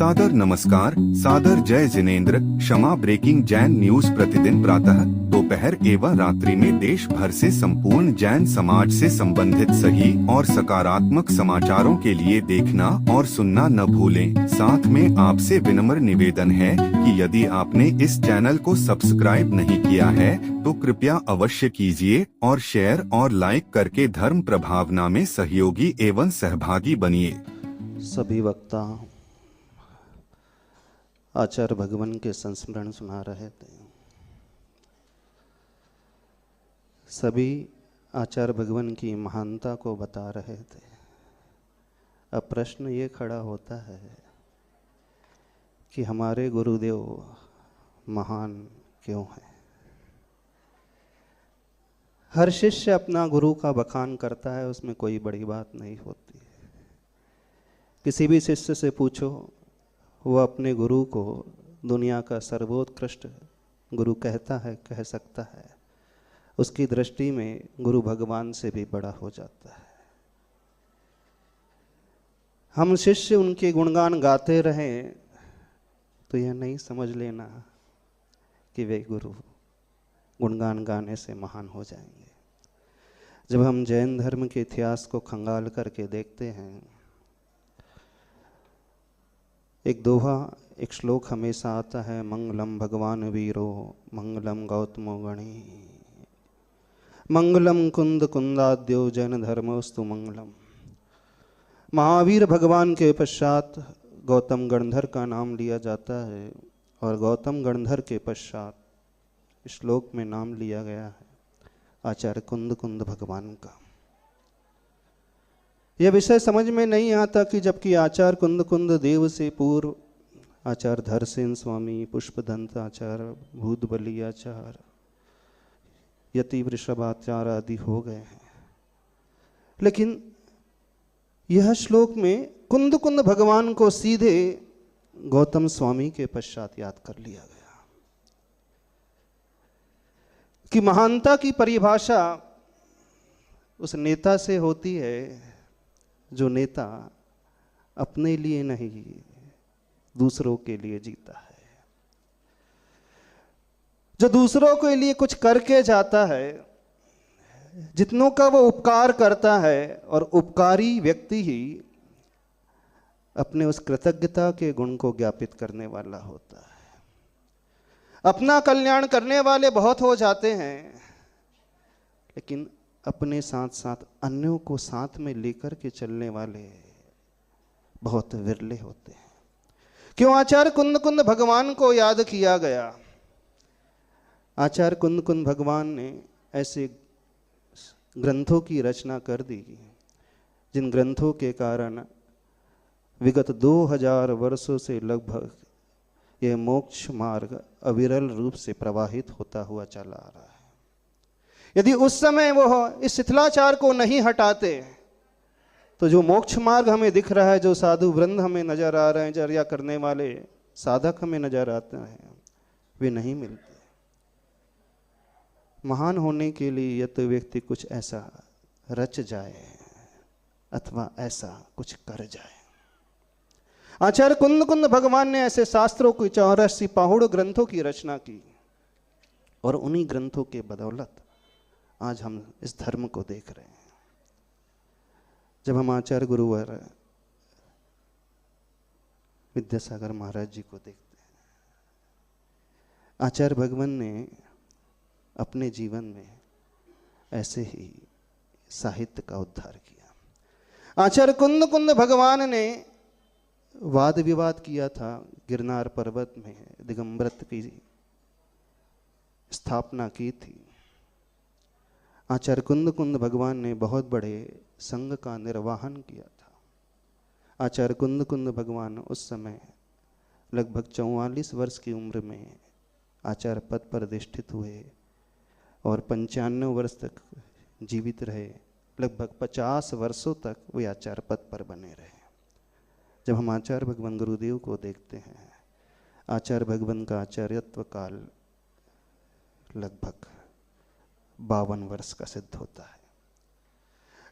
सादर नमस्कार, सादर जय जिनेंद्र। क्षमा ब्रेकिंग जैन न्यूज प्रतिदिन प्रातः, दोपहर एवं रात्रि में देश भर से संपूर्ण जैन समाज से संबंधित सही और सकारात्मक समाचारों के लिए देखना और सुनना न भूलें। साथ में आपसे विनम्र निवेदन है कि यदि आपने इस चैनल को सब्सक्राइब नहीं किया है तो कृपया अवश्य कीजिए और शेयर और लाइक करके धर्म प्रभावना में सहयोगी एवं सहभागी बनिए। सभी वक्ता आचार्य भगवान के संस्मरण सुना रहे थे। सभी आचार्य भगवान की महानता को बता रहे थे। अब प्रश्न ये खड़ा होता है कि हमारे गुरुदेव महान क्यों हैं? हर शिष्य अपना गुरु का बखान करता है, उसमें कोई बड़ी बात नहीं होती। किसी भी शिष्य से पूछो, वो अपने गुरु को दुनिया का सर्वोत्कृष्ट गुरु कहता है, कह सकता है। उसकी दृष्टि में गुरु भगवान से भी बड़ा हो जाता है। हम शिष्य उनके गुणगान गाते रहें तो यह नहीं समझ लेना कि वे गुरु गुणगान गाने से महान हो जाएंगे। जब हम जैन धर्म के इतिहास को खंगाल करके देखते हैं, एक दोहा, एक श्लोक हमेशा आता है, मंगलम भगवान वीरो मंगलम गौतमो गणी, मंगलम कुंद कुंदाद्यो जैन धर्मोस्तु मंगलम। महावीर भगवान के पश्चात गौतम गणधर का नाम लिया जाता है और गौतम गणधर के पश्चात श्लोक में नाम लिया गया है आचार्य कुंद कुंद भगवान का। यह विषय समझ में नहीं आता कि जबकि आचार्य कुंद कुंद देव से पूर्व आचार्य धरसेन स्वामी, पुष्पदंत आचार्य, भूतबली आचार्य, यति वृषभाचार्य आदि हो गए हैं, लेकिन यह श्लोक में कुंद कुंद भगवान को सीधे गौतम स्वामी के पश्चात याद कर लिया गया कि महानता की परिभाषा उस नेता से होती है जो नेता अपने लिए नहीं दूसरों के लिए जीता है, जो दूसरों के लिए कुछ करके जाता है, जितनों का वो उपकार करता है, और उपकारी व्यक्ति ही अपने उस कृतज्ञता के गुण को ज्ञापित करने वाला होता है। अपना कल्याण करने वाले बहुत हो जाते हैं, लेकिन अपने साथ साथ अन्यों को साथ में लेकर के चलने वाले बहुत विरले होते हैं। क्यों आचार्य कुंद कुंद भगवान को याद किया गया? आचार्य कुंद कुंद भगवान ने ऐसे ग्रंथों की रचना कर दी जिन ग्रंथों के कारण विगत 2000 वर्षों से लगभग यह मोक्ष मार्ग अविरल रूप से प्रवाहित होता हुआ चला आ रहा है। यदि उस समय वो इस शिथिलाचार को नहीं हटाते तो जो मोक्ष मार्ग हमें दिख रहा है, जो साधु वृंद हमें नजर आ रहे हैं, चर्या करने वाले साधक हमें नजर आते हैं, वे नहीं मिलते। महान होने के लिए यह तो व्यक्ति कुछ ऐसा रच जाए अथवा ऐसा कुछ कर जाए। आचार्य कुंद कुंद भगवान ने ऐसे शास्त्रों की 84 पाहुड़ ग्रंथों की रचना की और उन्हीं ग्रंथों के बदौलत आज हम इस धर्म को देख रहे हैं। जब हम आचार्य गुरुवर विद्यासागर महाराज जी को देखते हैं, आचार्य भगवान ने अपने जीवन में ऐसे ही साहित्य का उद्धार किया। आचार्य कुंद कुंद भगवान ने वाद विवाद किया था, गिरनार पर्वत में दिगंबरत की स्थापना की थी। आचार्य कुंद कुंद भगवान ने बहुत बड़े संघ का निर्वहन किया था। आचार्य कुंद कुंद भगवान उस समय लगभग 44 वर्ष की उम्र में आचार्य पद पर अधिष्ठित हुए और 95 वर्ष तक जीवित रहे। लगभग 50 वर्षों तक वे आचार्य पद पर बने रहे। जब हम आचार्य भगवान गुरुदेव को देखते हैं, आचार्य भगवान का आचार्यत्व काल लगभग 52 वर्ष का सिद्ध होता है।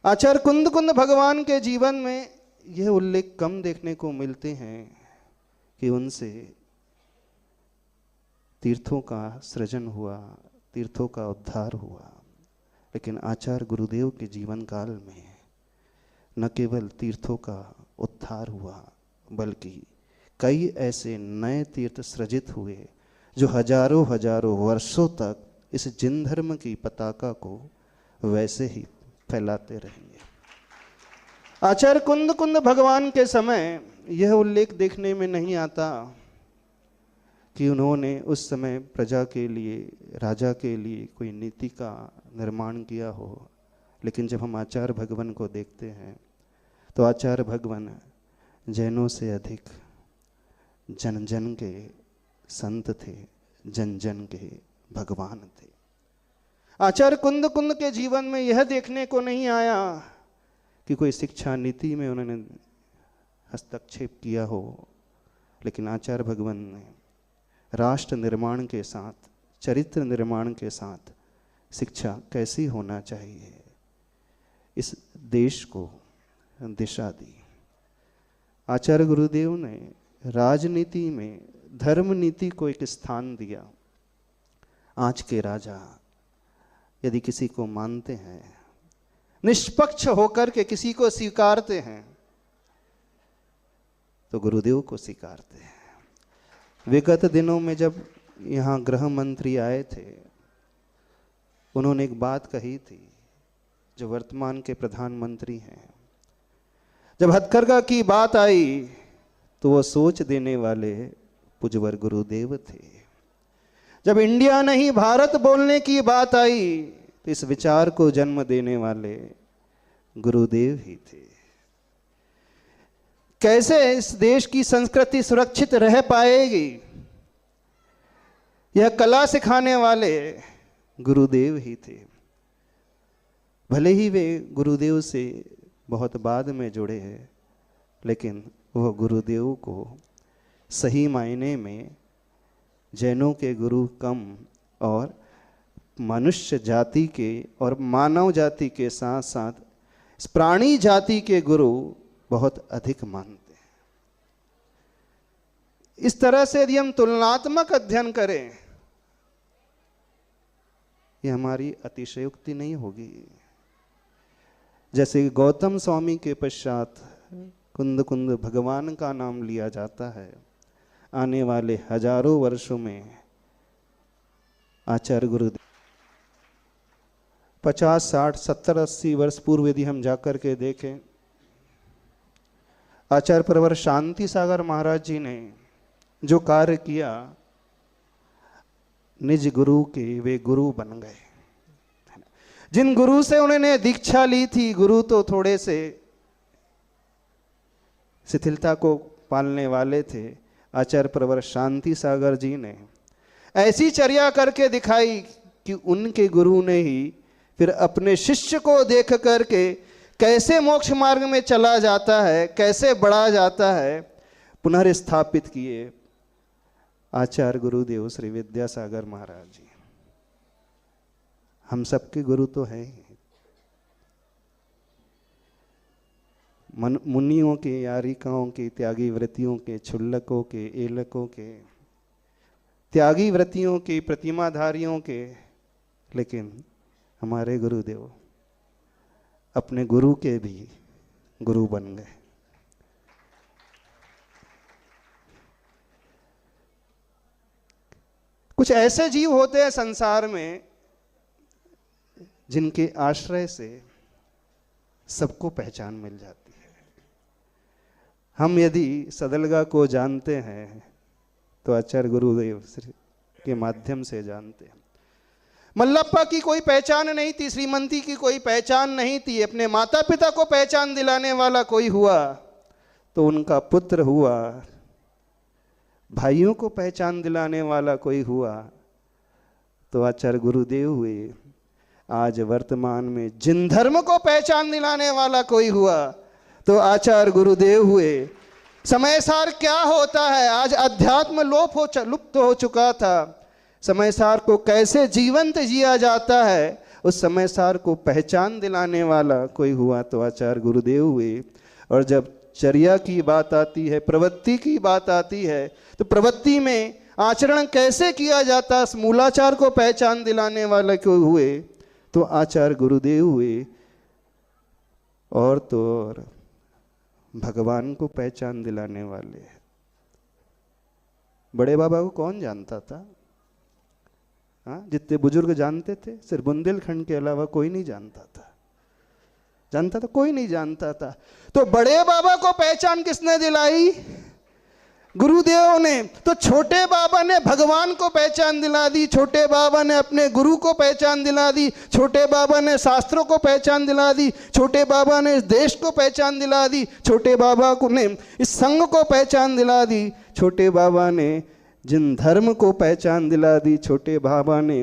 आचार्य कुंद कुंद भगवान के जीवन में यह उल्लेख कम देखने को मिलते हैं कि उनसे तीर्थों का सृजन हुआ, तीर्थों का उद्धार हुआ। लेकिन आचार्य गुरुदेव के जीवन काल में न केवल तीर्थों का उद्धार हुआ, बल्कि कई ऐसे नए तीर्थ सृजित हुए जो हजारों हजारों वर्षों तक इस जिन धर्म की पताका को वैसे ही फैलाते रहेंगे। आचार्य कुंद कुंद भगवान के समय यह उल्लेख देखने में नहीं आता कि उन्होंने उस समय प्रजा के लिए, राजा के लिए कोई नीति का निर्माण किया हो। लेकिन जब हम आचार्य भगवान को देखते हैं तो आचार्य भगवान जैनों से अधिक जन जन के संत थे, जन जन के भगवान थे। आचार्य कुंद कुंद के जीवन में यह देखने को नहीं आया कि कोई शिक्षा नीति में उन्होंने हस्तक्षेप किया हो। लेकिन आचार्य भगवान ने राष्ट्र निर्माण के साथ, चरित्र निर्माण के साथ शिक्षा कैसी होना चाहिए, इस देश को दिशा दी। आचार्य गुरुदेव ने राजनीति में धर्म नीति को एक स्थान दिया। आज के राजा यदि किसी को मानते हैं, निष्पक्ष होकर के किसी को स्वीकारते हैं, तो गुरुदेव को स्वीकारते हैं। विगत दिनों में जब यहाँ गृह मंत्री आए थे, उन्होंने एक बात कही थी जो वर्तमान के प्रधानमंत्री हैं। जब हथकरघा की बात आई तो वो सोच देने वाले पूज्यवर गुरुदेव थे। जब इंडिया नहीं भारत बोलने की बात आई तो इस विचार को जन्म देने वाले गुरुदेव ही थे। कैसे इस देश की संस्कृति सुरक्षित रह पाएगी, यह कला सिखाने वाले गुरुदेव ही थे। भले ही वे गुरुदेव से बहुत बाद में जुड़े हैं, लेकिन वह गुरुदेव को सही मायने में जैनों के गुरु कम और मनुष्य जाति के और मानव जाति के साथ साथ इस प्राणी जाति के गुरु बहुत अधिक मानते हैं। इस तरह से यदि हम तुलनात्मक अध्ययन करें, यह हमारी अतिशयोक्ति नहीं होगी। जैसे गौतम स्वामी के पश्चात कुंद कुंद भगवान का नाम लिया जाता है, आने वाले हजारों वर्षों में आचार्य गुरुदेव 50, 60, 70, 80 वर्ष पूर्व यदि हम जाकर के देखें, आचार्य प्रवर शांति सागर महाराज जी ने जो कार्य किया, निज गुरु के वे गुरु बन गए। जिन गुरु से उन्होंने दीक्षा ली थी, गुरु तो थोड़े से शिथिलता को पालने वाले थे। आचार्य प्रवर शांति सागर जी ने ऐसी चर्या करके दिखाई कि उनके गुरु ने ही फिर अपने शिष्य को देख करके कैसे मोक्ष मार्ग में चला जाता है, कैसे बढ़ा जाता है, पुनर्स्थापित किए आचार्य गुरुदेव श्री विद्यासागर महाराज जी। हम सबके गुरु तो हैं ही। मुनियों के, यारिकाओं के, त्यागी व्रतियों के, क्षुल्लकों के, एलकों के, त्यागी व्रतियों के, प्रतिमाधारियों के, लेकिन हमारे गुरुदेव अपने गुरु के भी गुरु बन गए। कुछ ऐसे जीव होते हैं संसार में जिनके आश्रय से सबको पहचान मिल जाती है। हम यदि सदलगा को जानते हैं तो आचार्य गुरुदेव के माध्यम से जानते हैं। मल्लप्पा की कोई पहचान नहीं थी, श्रीमंती की कोई पहचान नहीं थी, अपने माता पिता को पहचान दिलाने वाला कोई हुआ तो उनका पुत्र हुआ, भाइयों को पहचान दिलाने वाला कोई हुआ तो आचार्य गुरुदेव हुए। आज वर्तमान में जिन धर्म को पहचान दिलाने वाला कोई हुआ तो आचार्य गुरुदेव हुए। समय सार क्या होता है, आज अध्यात्म लुप्त हो चुका था। समय सार को कैसे जीवंत जिया जाता है, उस समय सार को पहचान दिलाने वाला कोई हुआ तो आचार्य गुरुदेव हुए। और जब चर्या की बात आती है, प्रवृत्ति की बात आती है, तो प्रवृत्ति में आचरण कैसे किया जाता, मूलाचार को पहचान दिलाने वाले को हुए तो आचार्य गुरुदेव हुए, और तो और भगवान को पहचान दिलाने वाले। बड़े बाबा को कौन जानता था? हाँ, जितने बुजुर्ग जानते थे, सिर्फ बुंदेलखंड के अलावा कोई नहीं जानता था। जानता था? कोई नहीं जानता था। तो बड़े बाबा को पहचान किसने दिलाई? गुरुदेव ने। तो छोटे बाबा ने भगवान को पहचान दिला दी, छोटे बाबा ने अपने गुरु को पहचान दिला दी, छोटे बाबा ने शास्त्रों को पहचान दिला दी, छोटे बाबा ने इस देश को पहचान दिला दी, छोटे बाबा को ने इस संघ को पहचान दिला दी, छोटे बाबा ने जिन धर्म को पहचान दिला दी, छोटे बाबा ने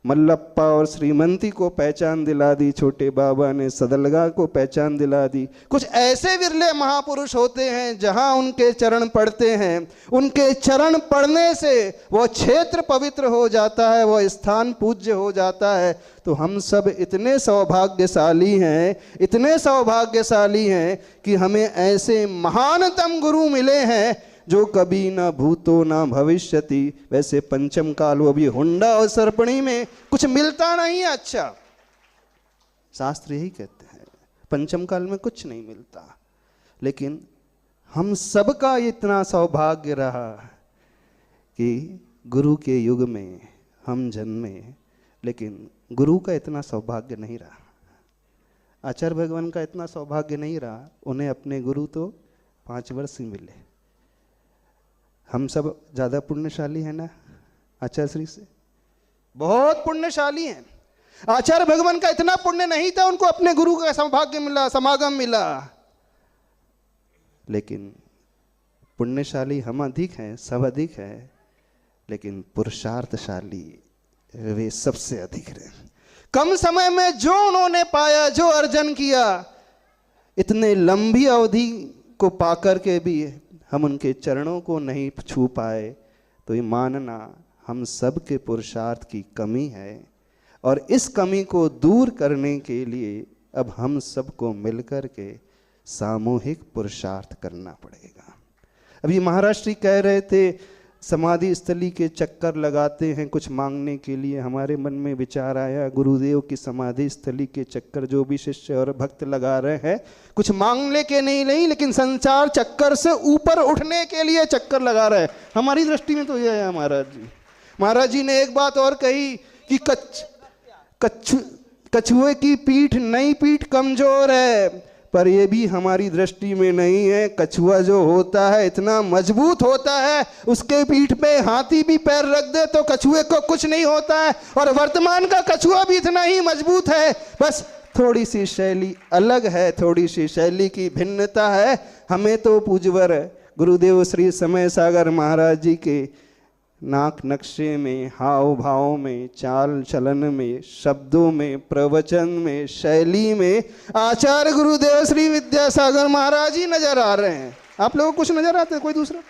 मल्लप्पा और श्रीमंती को पहचान दिला दी, छोटे बाबा ने सदलगा को पहचान दिला दी। कुछ ऐसे विरले महापुरुष होते हैं जहां उनके चरण पड़ते हैं, उनके चरण पड़ने से वह क्षेत्र पवित्र हो जाता है, वह स्थान पूज्य हो जाता है। तो हम सब इतने सौभाग्यशाली हैं, इतने सौभाग्यशाली हैं कि हमें ऐसे महानतम गुरु मिले हैं जो कभी ना भूतो ना भविष्यति। वैसे पंचम काल, वो भी हुंडा और सरपणी में कुछ मिलता नहीं। अच्छा, शास्त्र यही कहते हैं पंचम काल में कुछ नहीं मिलता। लेकिन हम सबका इतना सौभाग्य रहा कि गुरु के युग में हम जन्मे, लेकिन गुरु का इतना सौभाग्य नहीं रहा। आचार्य भगवान का इतना सौभाग्य नहीं रहा। उन्हें अपने गुरु तो 5 वर्ष ही मिले। हम सब ज़्यादा पुण्यशाली हैं ना आचार्य श्री से? बहुत पुण्यशाली हैं। आचार्य भगवान का इतना पुण्य नहीं था, उनको अपने गुरु का सौभाग्य मिला, समागम मिला। लेकिन पुण्यशाली हम अधिक हैं, सब अधिक हैं, लेकिन पुरुषार्थशाली वे सबसे अधिक रहे। कम समय में जो उन्होंने पाया, जो अर्जन किया, इतने लंबी अवधि को पाकर के भी हम उनके चरणों को नहीं छू पाए, तो ये मानना हम सब के पुरुषार्थ की कमी है। और इस कमी को दूर करने के लिए अब हम सबको मिलकर के सामूहिक पुरुषार्थ करना पड़ेगा। अभी महाराष्ट्री कह रहे थे समाधि स्थली के चक्कर लगाते हैं कुछ मांगने के लिए। हमारे मन में विचार आया, गुरुदेव की समाधि स्थली के चक्कर जो भी शिष्य और भक्त लगा रहे हैं, कुछ मांगने के नहीं, लेकिन संसार चक्कर से ऊपर उठने के लिए चक्कर लगा रहे हैं। हमारी दृष्टि में तो यह है। महाराज जी ने एक बात और कही कि कछुए की पीठ नई पीठ कमजोर है, पर यह भी हमारी दृष्टि में नहीं है। कछुआ जो होता है इतना मजबूत होता है, उसके पीठ पे हाथी भी पैर रख दे तो कछुए को कुछ नहीं होता है। और वर्तमान का कछुआ भी इतना ही मजबूत है, बस थोड़ी सी शैली अलग है, थोड़ी सी शैली की भिन्नता है। हमें तो पूज्यवर गुरुदेव श्री समय सागर महाराज जी के नाक नक्शे में, हाव भाव में, चाल चलन में, शब्दों में, प्रवचन में, शैली में आचार्य गुरुदेव श्री विद्यासागर महाराज ही नजर आ रहे हैं। आप लोगों को कुछ नजर आते कोई दूसरा?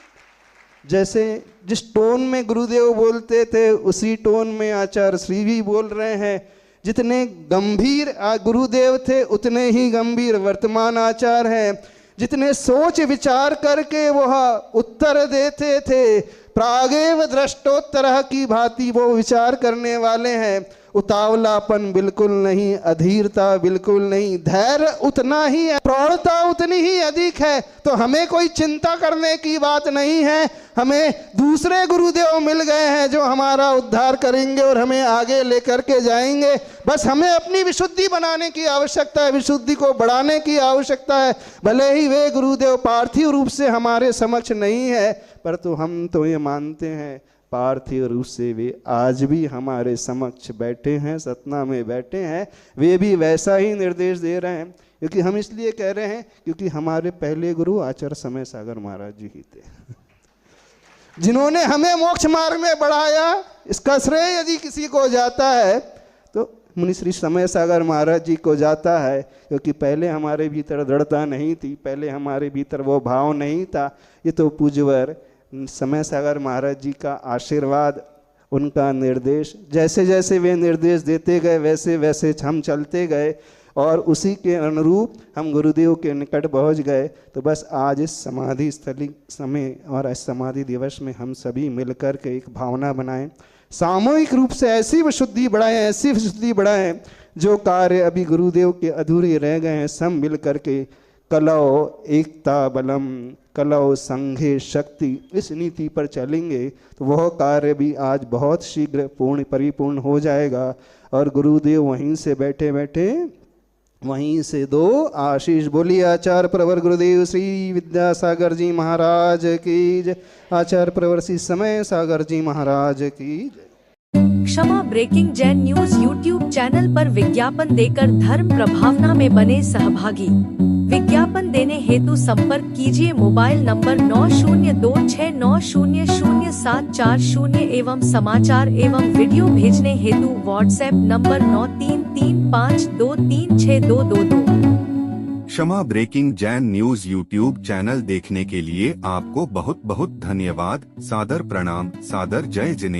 जैसे जिस टोन में गुरुदेव बोलते थे उसी टोन में आचार्य श्री भी बोल रहे हैं। जितने गंभीर गुरुदेव थे उतने ही गंभीर वर्तमान आचार्य हैं। जितने सोच विचार करके वह उत्तर देते थे, प्रागेव दृष्टोत्तर की भांति वो विचार करने वाले हैं। उतावलापन बिल्कुल नहीं, अधीरता बिल्कुल नहीं, धैर्य उतना ही है, प्रौढ़ता उतनी ही अधिक है। तो हमें कोई चिंता करने की बात नहीं है। हमें दूसरे गुरुदेव मिल गए हैं जो हमारा उद्धार करेंगे और हमें आगे लेकर के जाएंगे। बस हमें अपनी विशुद्धि बनाने की आवश्यकता है, विशुद्धि को बढ़ाने की आवश्यकता है। भले ही वे गुरुदेव पार्थिव रूप से हमारे समक्ष नहीं है, पर तो हम तो ये मानते हैं पार्थिव रूप से वे आज भी हमारे समक्ष बैठे हैं, सतना में बैठे हैं। वे भी वैसा ही निर्देश दे रहे हैं। क्योंकि हम इसलिए कह रहे हैं क्योंकि हमारे पहले गुरु आचार्य समय सागर महाराज जी ही थे, जिन्होंने हमें मोक्ष मार्ग में बढ़ाया। इसका श्रेय यदि किसी को जाता है तो मुनि श्री समय सागर महाराज जी को जाता है, क्योंकि पहले हमारे भीतर दृढ़ता नहीं थी, पहले हमारे भीतर वो भाव नहीं था। ये तो पूज्यवर समय सागर महाराज जी का आशीर्वाद, उनका निर्देश, जैसे जैसे वे निर्देश देते गए वैसे वैसे हम चलते गए। और उसी के अनुरूप हम गुरुदेव के निकट पहुंच गए। तो बस आज इस समाधि स्थली समय और इस समाधि दिवस में हम सभी मिलकर के एक भावना बनाएं, सामूहिक रूप से ऐसी विशुद्धि बढ़ाएं, ऐसी विशुद्धि बढ़ाएं, जो कार्य अभी गुरुदेव के अधूरे रह गए हैं सब मिल करके कलौ एकता बलम कलौ संघे शक्ति इस नीति पर चलेंगे तो वह कार्य भी आज बहुत शीघ्र पूर्ण परिपूर्ण हो जाएगा। और गुरुदेव वहीं से बैठे बैठे वहीं से दो आशीष बोलिए। आचार्य प्रवर गुरुदेव श्री विद्यासागर जी महाराज की जय। आचार्य प्रवर श्री समय सागर जी महाराज की जय। क्षमा breaking Jain news YouTube channel पर विज्ञापन देकर धर्म प्रभावना में बने सहभागी। विज्ञापन देने हेतु संपर्क कीजिए मोबाइल नंबर 9026900740 एवं समाचार एवं वीडियो भेजने हेतु व्हाट्सएप नंबर 9335236222। क्षमा breaking Jain news YouTube channel देखने के लिए आपको बहुत बहुत धन्यवाद। सादर प्रणाम, सादर जय जिनेंद्र।